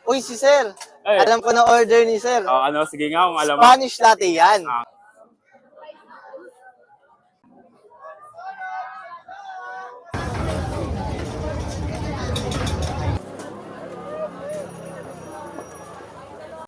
Uy, si Sir. Eh, Alam ko na order ni Sir. ano, sige nga, kung alam mo. Spanish latte yan.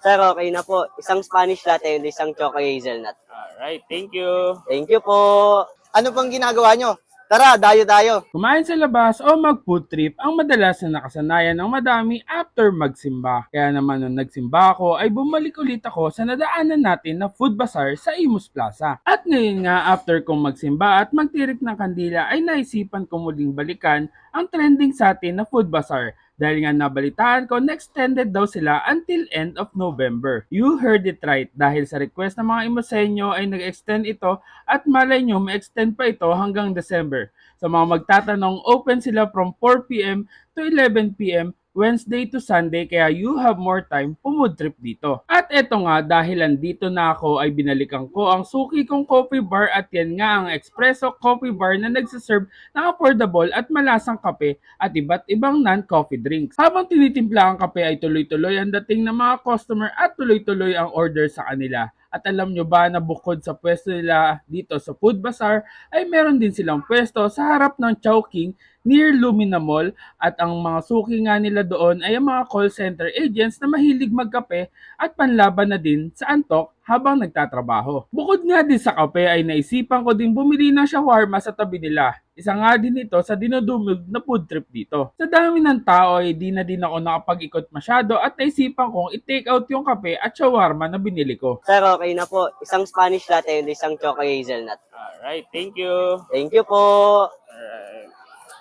Sir, okay na po. Isang Spanish latte and isang choco hazelnut. Alright, thank you. Thank you po. Ano pang ginagawa nyo? Tara, dayo tayo. Kumain sa labas o mag-food trip ang madalas na nakasanayan ng madami after magsimba. Kaya naman nung nagsimba ako ay bumalik ulit ako sa nadaanan natin na food bazaar sa Imus Plaza. At ngayon nga after kong magsimba at magtirik ng kandila ay naisipan ko muling balikan ang trending sa atin na food bazaar. Dahil nga nabalitaan ko, extended daw sila until end of November. You heard it right, dahil sa request ng mga Imuseño ay nag-extend ito at malay nyo ma-extend pa ito hanggang December. Sa mga magtatanong, open sila from 4 p.m. to 11 p.m. Wednesday to Sunday, kaya you have more time pumood trip dito. At eto nga, dahil andito na ako ay binalikan ko ang suki kong coffee bar at yan nga ang espresso coffee bar na nagsiserve ng affordable at malasang kape at iba't ibang non-coffee drinks. Habang tinitimpla ang kape ay tuloy-tuloy ang dating ng mga customer at tuloy-tuloy ang order sa kanila. At alam nyo ba na bukod sa pwesto nila dito sa Food Bazaar ay meron din silang pwesto sa harap ng Chowking near Lumina Mall at ang mga suki nga nila doon ay ang mga call center agents na mahilig magkape at panlaban na din sa antok habang nagtatrabaho. Bukod nga din sa kape ay naisipan ko din bumili ng shawarma sa tabi nila. Isa nga din ito sa dinudumog na food trip dito. Sa dami ng tao ay di na din ako nakapag-ikot masyado at naisipan kong i-take out yung kape at shawarma na binili ko. Sir, okay na po. Isang Spanish latte and isang choco hazelnut. Alright, thank you. Thank you po. Alright.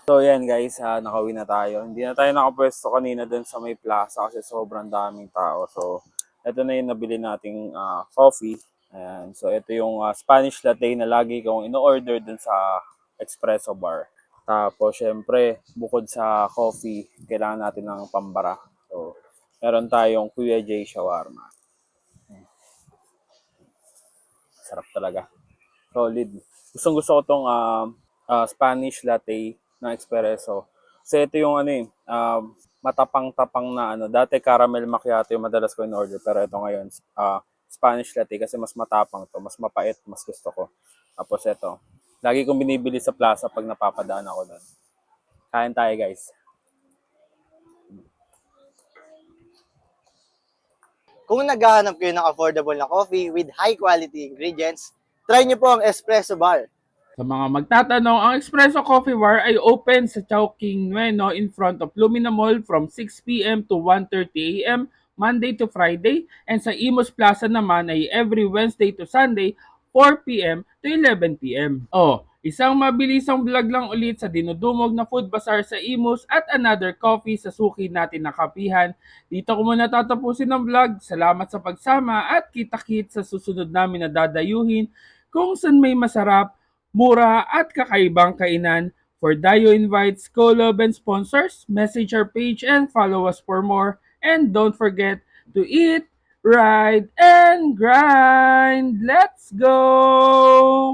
So yan guys, nakauwi na tayo. Hindi na tayo nakapwesto kanina dun sa may plaza kasi sobrang daming tao. So ito na yung nabili nating coffee. Ayan. So ito yung Spanish latte na lagi kong ino-order dun sa espresso bar. Tapos syempre, bukod sa coffee, kailangan natin ng pambara. So meron tayong Kuya J shawarma. Sarap talaga. Solid. Gustong gusto ko tong Spanish latte na espresso. Kasi ito yung matapang-tapang na dati caramel macchiato yung madalas ko in-order, pero ito ngayon Spanish latte kasi mas matapang to, mas mapait, mas gusto ko. Tapos ito, lagi kong binibili sa plaza pag napapadaan ako doon. Kain tayo guys. Kung naghahanap kayo ng affordable na coffee with high quality ingredients, try nyo po ang Espresso Bar. Sa mga magtatanong, ang Espresso Coffee Bar ay open sa Chowking Nueno in front of Lumina Mall from 6 p.m. to 1:30 a.m. Monday to Friday, and sa Imus Plaza naman ay every Wednesday to Sunday 4 p.m. to 11 p.m. Isang mabilisang vlog lang ulit sa dinudumog na food bazaar sa Imus at another coffee sa suki natin na kapihan. Dito ko muna tatapusin ang vlog. Salamat sa pagsama at kita-kit sa susunod namin na dadayuhin kung saan may masarap, mura at kakaibang kainan. For Dayo Invites, co-love and sponsors, message our page and follow us for more. And don't forget to eat, ride, and grind. Let's go!